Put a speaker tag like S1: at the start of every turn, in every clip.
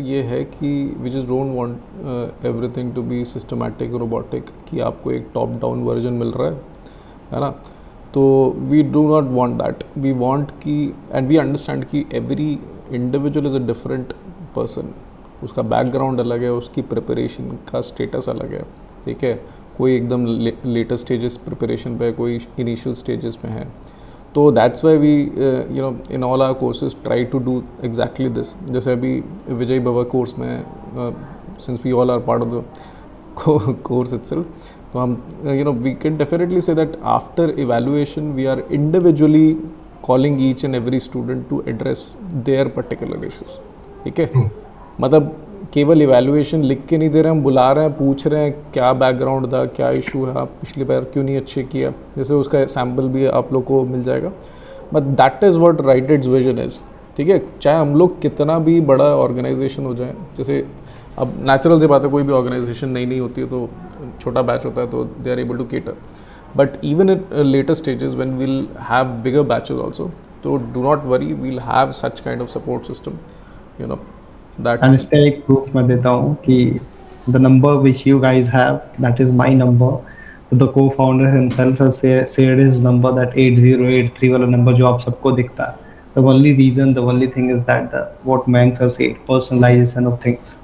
S1: ये है कि we just don't want everything to be systematic robotic, कि आपको एक टॉप डाउन वर्जन मिल रहा है ना. तो we do not want that. We want कि, एंड वी अंडरस्टैंड कि every individual is a different person. उसका बैकग्राउंड अलग है, उसकी प्रिपरेशन का स्टेटस अलग है. ठीक है, कोई एकदम लेटर स्टेजेस प्रिपरेशन पे है, कोई इनिशियल स्टेजेस में है. तो that's why we in all our courses try to do exactly this. जैसे अभी विजय बाबा कोर्स में, since we all are part of the course itself, तो हम we can definitely say that after evaluation we are individually calling each and every student to address their particular issues. ठीक है, मतलब केवल evaluation लिख के नहीं दे रहे, हम बुला रहे हैं, पूछ रहे हैं क्या बैकग्राउंड था, क्या इशू है, आप पिछली बार क्यों नहीं अच्छे किया, जैसे उसका सैम्पल भी आप लोग को मिल जाएगा. बट दैट इज़ व्हाट राइटेड्स विजन इज़. ठीक है, चाहे हम लोग कितना भी बड़ा ऑर्गेनाइजेशन हो जाए. जैसे अब नेचुरल से बात है, कोई भी ऑर्गेनाइजेशन नई होती है तो छोटा बैच होता है, तो they are able to cater. But even in later stages when we'll have bigger batches also, तो do not worry, we'll have such kind of support system, you know that.
S2: And इसका एक proof मैं देता हूँ कि the number which you guys have, that is my number. The co-founder himself has shared his number, that 8083 वाला number जो आप सबको दिखता है. The only reason, the only thing is that what Mayank sir said, personalization of things.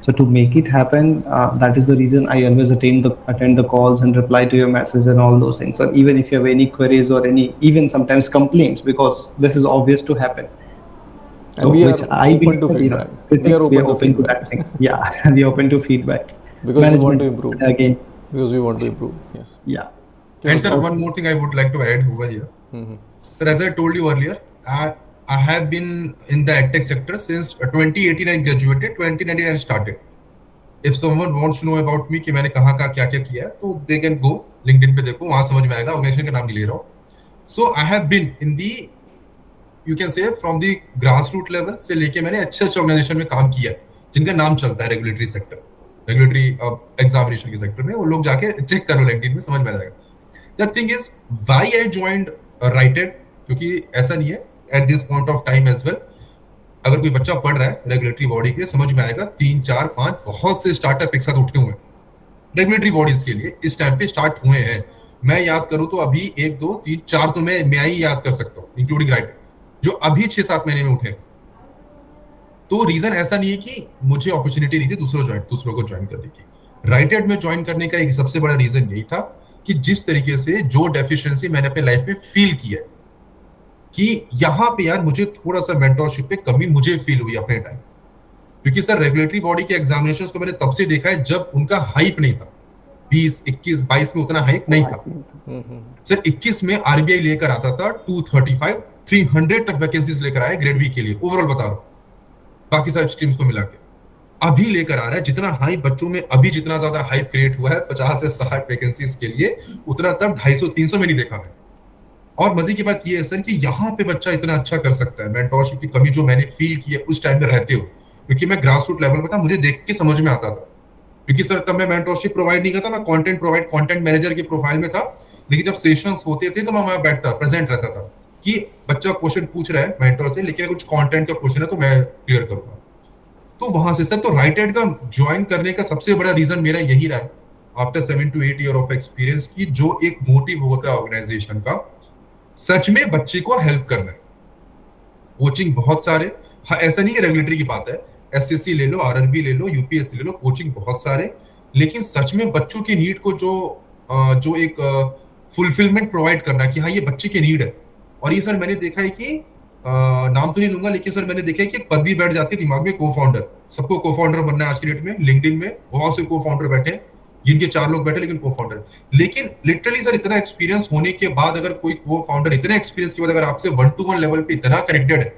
S2: So to make it happen, that is the reason I always attend the calls and reply to your messages and all those things. Or even if you have any queries or any, even sometimes complaints, because this is obvious to happen.
S1: And we are open to feedback.
S2: We are open to that thing. Yeah, we are open to feedback.
S1: Because we want to improve.
S2: Again.
S1: Because we want to improve. Yes.
S2: Yeah.
S3: And sir, one more thing I would like to add over here. Sir, as I told you earlier, I have been in the edtech sector since 2018. I graduated, 2019 I started. If someone wants to know about me कि मैंने कहाँ का क्या क्या किया है, तो they can go LinkedIn पे देखो, वहाँ समझ में आएगा. ऑर्गेनाइजेशन का नाम नहीं ले रहा हूँ. So I have been in the, you can say, from the grassroots level से लेके मैंने अच्छे ऑर्गेनाइजेशन में काम किया जिनका नाम चलता है रेगुलेटरी सेक्टर, रेगुलेटरी एग्जामिनेशन के सेक्टर में. वो लोग जाके चेक करो LinkedIn में, समझ में आ जाएगा. The thing is why I joined righted, क्योंकि ऐसा नहीं है at this point of time as well, अगर कोई बच्चा पढ़ रहा है रेगुलेटरी बॉडी के लिए, समझ में आएगा 3 4 5 बहुत से स्टार्टअप एक साथ उठे हुए हैं रेगुलेटरी बॉडीज के लिए. इस टाइम पे स्टार्ट हुए हैं. मैं याद करूं तो अभी 1 2 3 4 तो मैं ही याद कर सकता हूँ, इंक्लूडिंग राइटेड, जो अभी 6-7 महीने में उठे. तो रीजन ऐसा नहीं है कि मुझे अपॉर्चुनिटी नहीं थी दूसरों को ज्वाइन करने की. राइटेड में ज्वाइन करने का एक सबसे बड़ा रीजन यही था कि जिस तरीके से जो डेफिशिएंसी मैंने अपने लाइफ में फील किया है कि यहाँ पे यार मुझे थोड़ा सा मेंटरशिप पे कमी मुझे फील हुई अपने टाइम. क्योंकि सर रेगुलेटरी बॉडी के एग्जामिनेशंस को मैंने तब से देखा है जब उनका हाइप नहीं था. 20 21 22 में उतना हाइप नहीं था. सर 21 में आरबीआई लेकर आता था 235 300 तक वैकेंसीज लेकर आए ग्रेड बी के लिए, ओवरऑल बता रहा हूं, बाकी सारी स्ट्रीम्स को मिला के. अभी लेकर आ रहा है जितना हाइप बच्चों में, अभी जितना ज्यादा हाइप क्रिएट हुआ है 50 से 60 वैकेंसीज के लिए, उतना तब 250-300 में नहीं देखा मैंने. और मजे की बात ये है सर कि यहाँ पे बच्चा इतना अच्छा कर सकता है. मेंटरशिप की कमी जो मैंने फील की है उस टाइम में रहते हो, क्योंकि मैं ग्रास रूट लेवल पर था, मुझे देख के समझ में आता था. क्योंकि सर तब मैं मेंटरशिप प्रोवाइड नहीं करता, मैं कंटेंट मैनेजर के प्रोफाइल में था. लेकिन जब सेशंस होते थे तो मैं वहां बैठता, प्रेजेंट रहता था कि बच्चा क्वेश्चन पूछ रहा है मेंटर से, लेकिन कुछ कंटेंट का क्वेश्चन है तो मैं क्लियर करूंगा. तो वहां से सर तो राइटेड का ज्वाइन करने का सबसे बड़ा रीजन मेरा यही रहा है, after 7 to 8 year of experience, की जो एक मोटिव होता है ऑर्गेनाइजेशन का, सच में बच्चे को हेल्प करना है. कोचिंग बहुत सारे, हाँ ऐसा नहीं है रेगुलेटरी की बात है, एसएससी ले लो, आरआरबी ले लो, यूपीएससी ले लो, कोचिंग बहुत सारे, लेकिन सच में बच्चों की नीड को जो एक फुलफिलमेंट प्रोवाइड करना कि हाँ ये बच्चे की नीड है. और ये सर मैंने देखा है कि नाम तो नहीं लूंगा, लेकिन सर मैंने देखा है कि एक पदवी बैठ जाती है दिमाग में, को फाउंडर. सबको को फाउंडर बनना है आज की डेट में. लिंक्डइन में बहुत से को फाउंडर बैठे हैं, जिनके 4 लोग बैठे लेकिन को फाउंडर. लेकिन लिटरली सर इतना एक्सपीरियंस होने के बाद अगर कोई को फाउंडर इतने एक्सपीरियंस के बाद अगर आपसे 1-to-1 लेवल पे इतना कनेक्टेड है,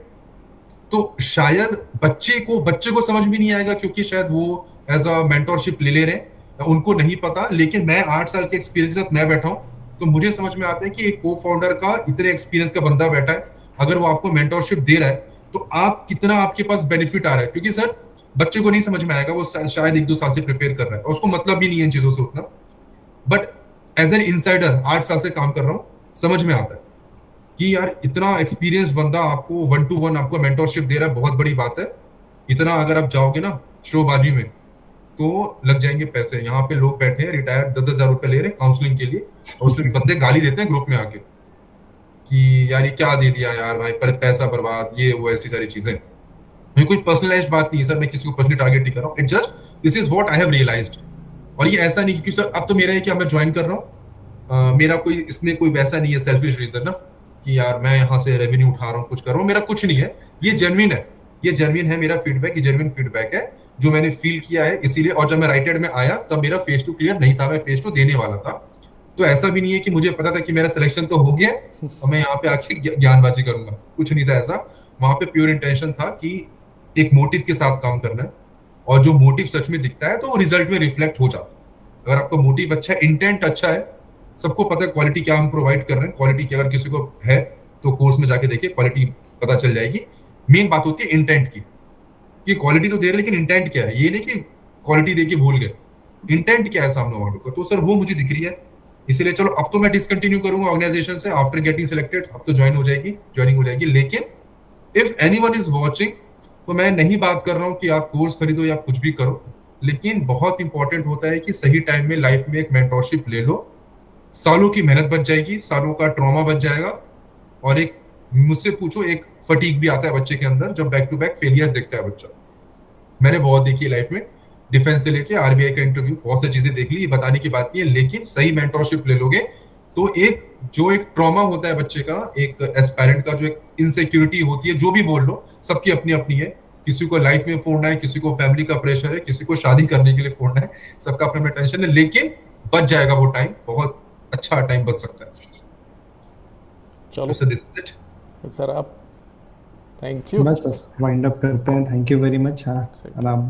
S3: तो शायद बच्चे को समझ भी नहीं आएगा, क्योंकि शायद वो एज अ मेंटरशिप ले रहे हैं, उनको नहीं पता. लेकिन मैं 8 साल के एक्सपीरियंस के साथ मैं बैठा हूं, तो मुझे समझ में आता है कि एक को फाउंडर का इतने एक्सपीरियंस का बंदा बैठा है, अगर वो आपको मेंटरशिप दे रहा है तो आप कितना आपके पास बेनिफिट आ रहा है. क्योंकि सर बच्चे को नहीं समझ में आएगा, वो शायद 1-2 साल से प्रिपेयर कर रहा है और उसको मतलब भी नहीं है इन चीजों से उतना. बट एज एन इनसाइडर 8 साल से काम कर रहा हूं, समझ में आता है कि यार इतना एक्सपीरियंस बंदा आपको 1-to-1 आपको मेंटरशिप दे रहा है, बहुत बड़ी बात है. इतना अगर आप जाओगे ना शोबाजी में तो लग जाएंगे पैसे। यहाँ पे लोग बैठे हैं रिटायर्ड 10,000 रुपए ले रहे हैं काउंसलिंग के लिए, और उसमें बंदे गाली देते हैं ग्रुप में आके कि यार ये क्या दे दिया यार भाई, पर पैसा बर्बाद, ये वो ऐसी सारी चीजें। ये कोई पर्सनलाइज्ड बात नहीं है सर, मैं किसी को पर्सनली टारगेट नहीं कर रहा हूँ, it just this is what I have realised. और ये ऐसा नहीं कि सर अब तो मेरा है कि अब मैं ज्वाइन कर रहा हूँ, मेरा कोई इसमें कोई वैसा नहीं है सेल्फिश रीजन ना कि यार मैं यहाँ से रेवेन्यू उठा रहा हूँ कुछ कर रहा हूँ, मेरा कुछ नहीं है। ये जेन्युइन है, ये जेन्युइन है मेरा फीडबैक, ये जेन्युइन फीडबैक है जो मैंने फील किया है इसीलिए। और जब मैं राइट एड में आया तब मेरा फेज 2 क्लियर नहीं था, मैं फेज 2 देने वाला था। तो ऐसा भी नहीं है कि मुझे पता था कि मेरा सिलेक्शन तो हो गया और मैं यहाँ पे आके ज्ञानबाजी करूंगा, कुछ नहीं था ऐसा। वहां पे प्योर इंटेंशन था कि एक मोटिव के साथ काम करना है, और जो मोटिव सच में दिखता है तो वो रिजल्ट में रिफ्लेक्ट हो जाता है। अगर आपका मोटिव अच्छा है, इंटेंट अच्छा है, सबको पता है क्वालिटी क्या हम प्रोवाइड कर रहे हैं, क्वालिटी की अगर किसी को है तो कोर्स में जाके देखिए, क्वालिटी पता चल जाएगी। मेन बात होती है इंटेंट की, कि क्वालिटी तो दे रहे लेकिन इंटेंट क्या है, ये नहीं कि क्वालिटी दे के भूल गए, इंटेंट क्या है सामने वालों का। तो सर वो मुझे दिख रही है, इसीलिए चलो अब तो मैं डिसकंटिन्यू करूंगा ऑर्गेनाइजेशन से आफ्टर गेटिंग सिलेक्टेड, अब तो ज्वाइनिंग हो जाएगी। लेकिन इफ एनीवन इज वाचिंग, तो मैं नहीं बात कर रहा हूं कि आप कोर्स खरीदो या कुछ भी करो, लेकिन बहुत इंपॉर्टेंट होता है कि सही टाइम में लाइफ में एक मेंटोरशिप ले लो, सालों की मेहनत बच जाएगी, सालों का ट्रॉमा बच जाएगा। और एक मुझसे पूछो, एक फटीक भी आता है बच्चे के अंदर जब बैक टू बैक फेलियर्स देखता है बच्चा। मैंने बहुत देखी है लाइफ में, डिफेंस से लेके आरबीआई का इंटरव्यू, बहुत सी चीजें देख ली, ये बताने की बात नहीं है। लेकिन सही मेंटोरशिप ले लोगे तो एक ट्रॉमा होता है बच्चे का, एक एस्पायरेंट का जो एक इनसिक्योरिटी होती है, जो भी बोल लो, सबकी अपनी अपनी है। किसी को लाइफ में फोड़ना है, किसी को फैमिली का प्रेशर है, किसी को शादी करने के लिए फोड़ना है, सबका अपना टेंशन है। लेकिन बच जाएगा वो टाइम, बहुत अच्छा टाइम बच सकता है।
S1: चलो
S3: So this is it.
S1: Sir, आप थैंक यू।
S2: बस वाइंड अप करते हैं। Thank you very much. हाँ,
S1: ठीक।
S2: आराम।